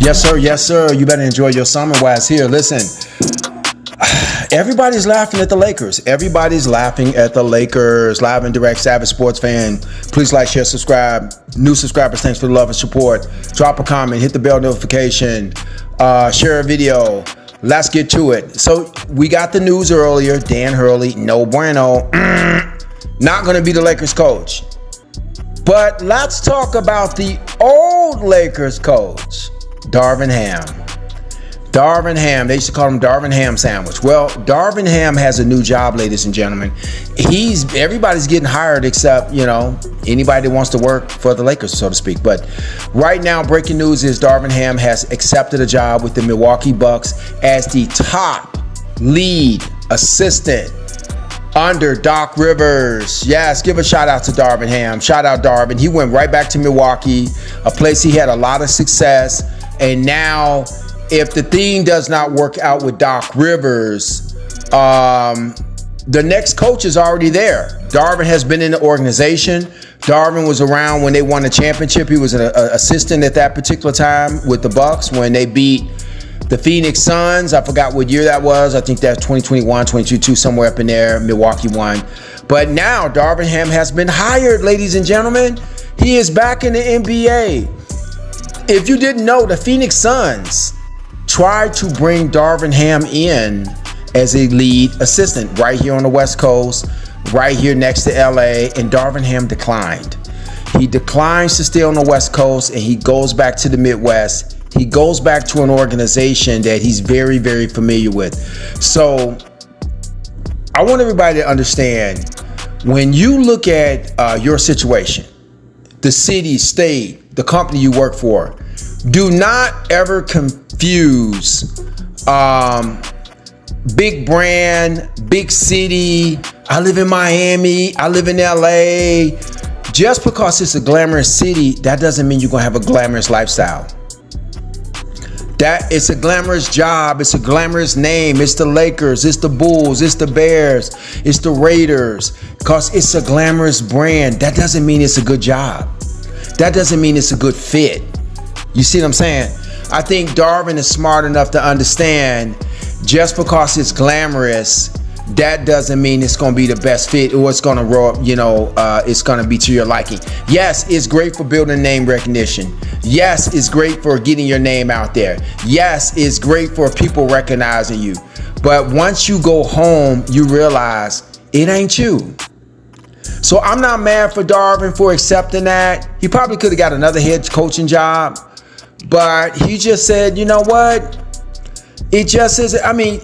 Yes, sir. Yes, sir. You better enjoy your summer while it's here. Listen, everybody's laughing at the Lakers. Everybody's laughing at the Lakers. Live and direct, Savage Sports fan. Please like, share, subscribe. New subscribers, thanks for the love and support. Drop a comment, hit the bell notification, share a video. Let's get to it. So we got the news earlier. Dan Hurley, no bueno. Not going to be the Lakers coach. But let's talk about the old Lakers coach, Darvin Ham. Darvin Ham, they used to call him Darvin Ham Sandwich. Well, Darvin Ham has a new job, ladies and gentlemen. Everybody's getting hired except, anybody that wants to work for the Lakers, so to speak. But right now, breaking news is Darvin Ham has accepted a job with the Milwaukee Bucks as the top lead assistant under Doc Rivers. Yes, give a shout out to Darvin Ham. Shout out Darvin. He went right back to Milwaukee, a place he had a lot of success. And now, if the thing does not work out with Doc Rivers, the next coach is already there. Darvin has been in the organization. Darvin was around when they won the championship. He was an assistant at that particular time with the Bucks when they beat the Phoenix Suns. I forgot what year that was. I think that's 2021, 2022, somewhere up in there. Milwaukee won. But now Darvin Ham has been hired, ladies and gentlemen. He is back in the NBA. If you didn't know, the Phoenix Suns tried to bring Darvin Ham in as a lead assistant right here on the West Coast, right here next to LA, and Darvin Ham declined. He declines to stay on the West Coast, and he goes back to the Midwest. He goes back to an organization that he's very, very familiar with. So I want everybody to understand, when you look at your situation, the city, state, the company you work for, do not ever confuse big brand, big city. I live in Miami. I live in LA. Just because it's a glamorous city, that doesn't mean you're going to have a glamorous lifestyle. That it's a glamorous job. It's a glamorous name. It's the Lakers. It's the Bulls. It's the Bears. It's the Raiders. Because it's a glamorous brand. That doesn't mean it's a good job. That doesn't mean it's a good fit. You see what I'm saying? I think Darvin is smart enough to understand, just because it's glamorous, that doesn't mean it's going to be the best fit, or it's going to roll up, it's going to be to your liking. Yes, it's great for building name recognition. Yes, it's great for getting your name out there. Yes, it's great for people recognizing you. But once you go home, you realize it ain't you. So I'm not mad for Darvin for accepting that. He probably could have got another head coaching job, but he just said, you know what? It just is. I mean,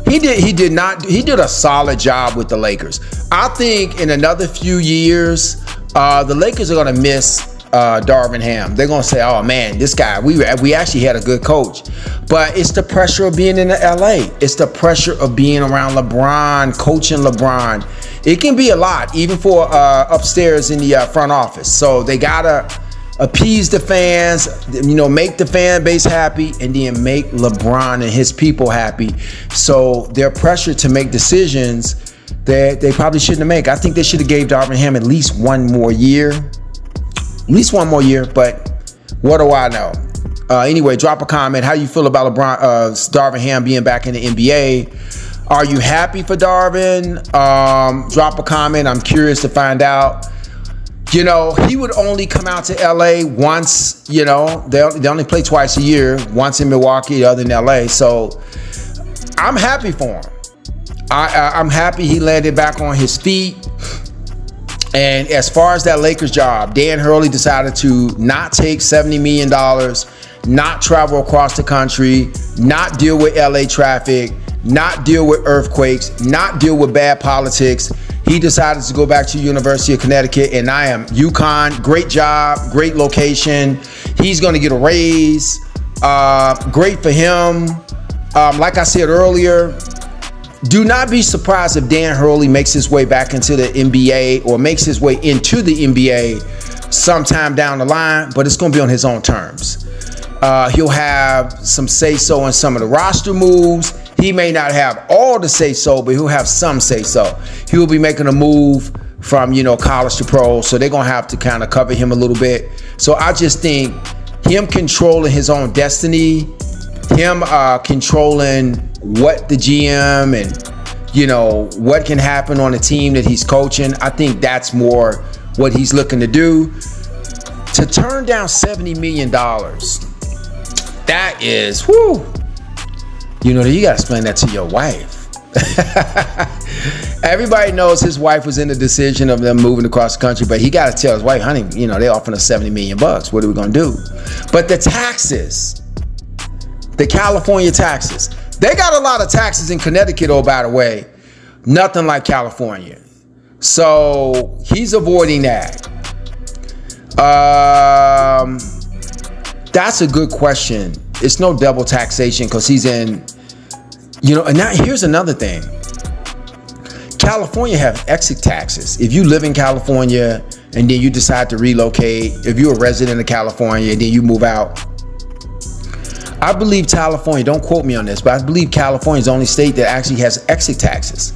he did a solid job with the Lakers. I think in another few years, the Lakers are going to miss Darvin Ham. They're going to say, oh man, this guy, we actually had a good coach. But it's the pressure of being in the LA. It's the pressure of being around LeBron, coaching LeBron. It can be a lot, even for upstairs in the front office. So they got to appease the fans, make the fan base happy, and then make LeBron and his people happy. So they're pressured to make decisions that they probably shouldn't have made. I think they should have gave Darvin Ham at least one more year. At least one more year, but what do I know? Anyway, drop a comment. How you feel about Darvin Ham being back in the NBA? Are you happy for Darvin? Drop a comment. I'm curious to find out. He would only come out to LA once, they only play twice a year, once in Milwaukee, the other in LA. So I'm happy for him. I'm happy he landed back on his feet. And as far as that Lakers job, Dan Hurley decided to not take $70 million, not travel across the country, not deal with LA traffic, not deal with earthquakes, not deal with bad politics. He decided to go back to University of Connecticut, and I am UConn. Great job, great location. He's going to get a raise. Great for him. Like I said earlier, do not be surprised if Dan Hurley makes his way back into the NBA, or makes his way into the NBA sometime down the line, but it's going to be on his own terms. He'll have some say-so in some of the roster moves. He may not have all the say-so, but he'll have some say-so. He'll be making a move from, college to pro, so they're going to have to kind of cover him a little bit. So I just think him controlling his own destiny, him controlling what the GM and, you know, what can happen on a team that he's coaching. I think that's more what he's looking to do. To turn down $70 million, that is, whoo. You know, you got to explain that to your wife. Everybody knows his wife was in the decision of them moving across the country, but he got to tell his wife, honey, you know, they're offering us $70 million. What are we going to do? But the taxes, the California taxes, they got a lot of taxes in Connecticut, oh, by the way. Nothing like California. So he's avoiding that. That's a good question. It's no double taxation because he's in, you know, and now here's another thing. California have exit taxes. If you live in California and then you decide to relocate, if you're a resident of California and then you move out, I believe California, don't quote me on this, but I believe California is the only state that actually has exit taxes.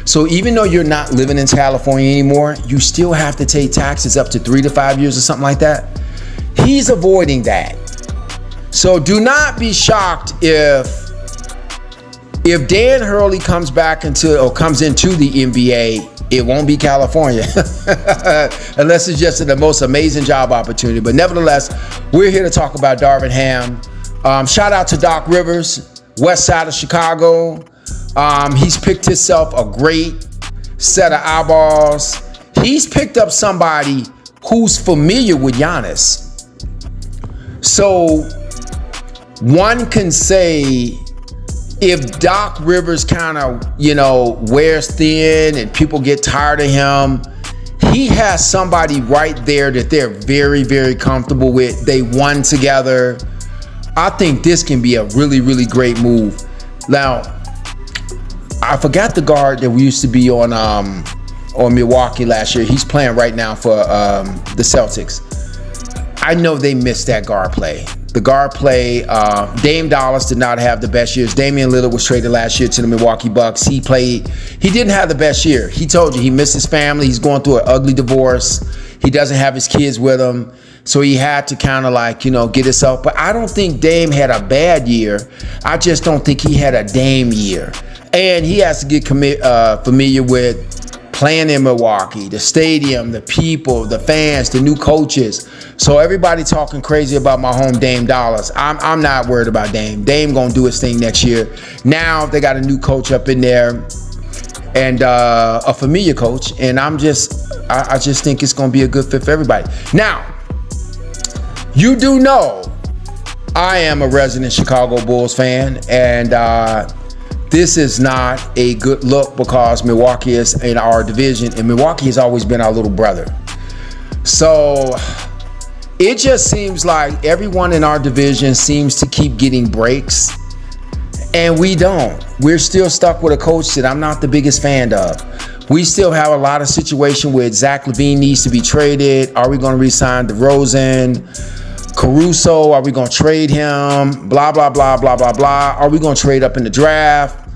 So even though you're not living in California anymore, you still have to pay taxes up to 3 to 5 years or something like that. He's avoiding that. So do not be shocked if Dan Hurley comes back into or comes into the NBA, it won't be California unless it's just the most amazing job opportunity. But nevertheless, we're here to talk about Darvin Ham. Shout out to Doc Rivers, west side of Chicago. He's picked himself a great set of eyeballs. He's picked up somebody who's familiar with Giannis. So one can say if Doc Rivers kind of, you know, wears thin and people get tired of him, he has somebody right there that they're very, very comfortable with. They won together. I think this can be a really, really great move. Now, I forgot the guard that we used to be on Milwaukee last year. He's playing right now for the Celtics. I know they missed that guard play. The guard play, Dame Dallas did not have the best years. Damian Lillard was traded last year to the Milwaukee Bucks. He didn't have the best year. He told you he missed his family. He's going through an ugly divorce. He doesn't have his kids with him. So he had to kind of like, you know, get himself. But I don't think Dame had a bad year. I just don't think he had a Dame year. And he has to get familiar with playing in Milwaukee, the stadium, the people, the fans, the new coaches. So everybody talking crazy about my home Dame Dallas. I'm not worried about Dame. Dame gonna do his thing next year. Now they got a new coach up in there and a familiar coach. And I just think it's gonna be a good fit for everybody. Now, you do know I am a resident Chicago Bulls fan, and this is not a good look because Milwaukee is in our division, and Milwaukee has always been our little brother. So it just seems like everyone in our division seems to keep getting breaks, and we don't. We're still stuck with a coach that I'm not the biggest fan of. We still have a lot of situation where Zach LaVine needs to be traded. Are we going to re-sign DeRozan? Caruso, are we going to trade him? Blah, blah, blah, blah, blah, blah. Are we going to trade up in the draft?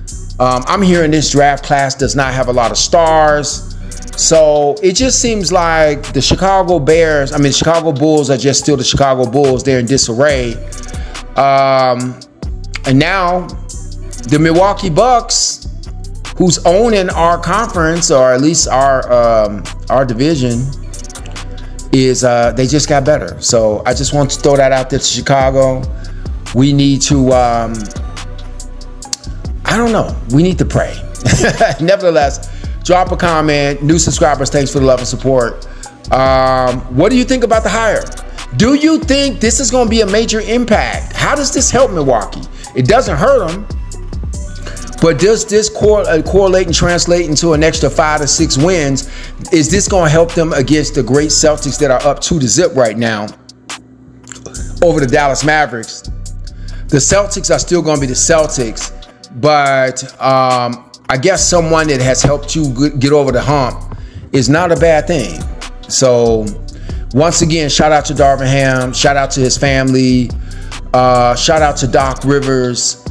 I'm hearing this draft class does not have a lot of stars. So it just seems like the Chicago Bulls are just still the Chicago Bulls. They're in disarray. And now the Milwaukee Bucks, who's owning our conference, or at least our division, is they just got better. So I just want to throw that out there to Chicago. We need to, I don't know, we need to pray. Nevertheless, drop a comment. New subscribers, thanks for the love and support. What do you think about the hire? Do you think this is going to be a major impact? How does this help Milwaukee? It doesn't hurt them. But does this correlate and translate into an extra 5 to 6 wins? Is this going to help them against the great Celtics that are up 2-0 right now over the Dallas Mavericks? The Celtics are still going to be the Celtics, but I guess someone that has helped you get over the hump is not a bad thing. So once again, shout out to Darvin Ham. Shout out to his family. Shout out to Doc Rivers.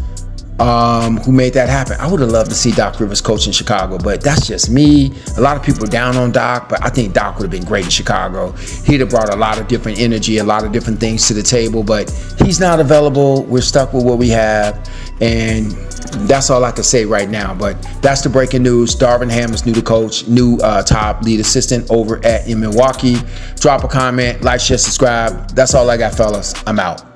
who made that happen. I would have loved to see Doc Rivers coach in Chicago, but that's just me. A lot of people are down on Doc, but I think Doc would have been great in Chicago. He'd have brought a lot of different energy, a lot of different things to the table, but he's not available. We're stuck with what we have, and that's all I can say right now. But that's the breaking news. Darvin Ham is new to coach, new top lead assistant over in Milwaukee. Drop a comment, like, share, subscribe. That's all I got, fellas. I'm out.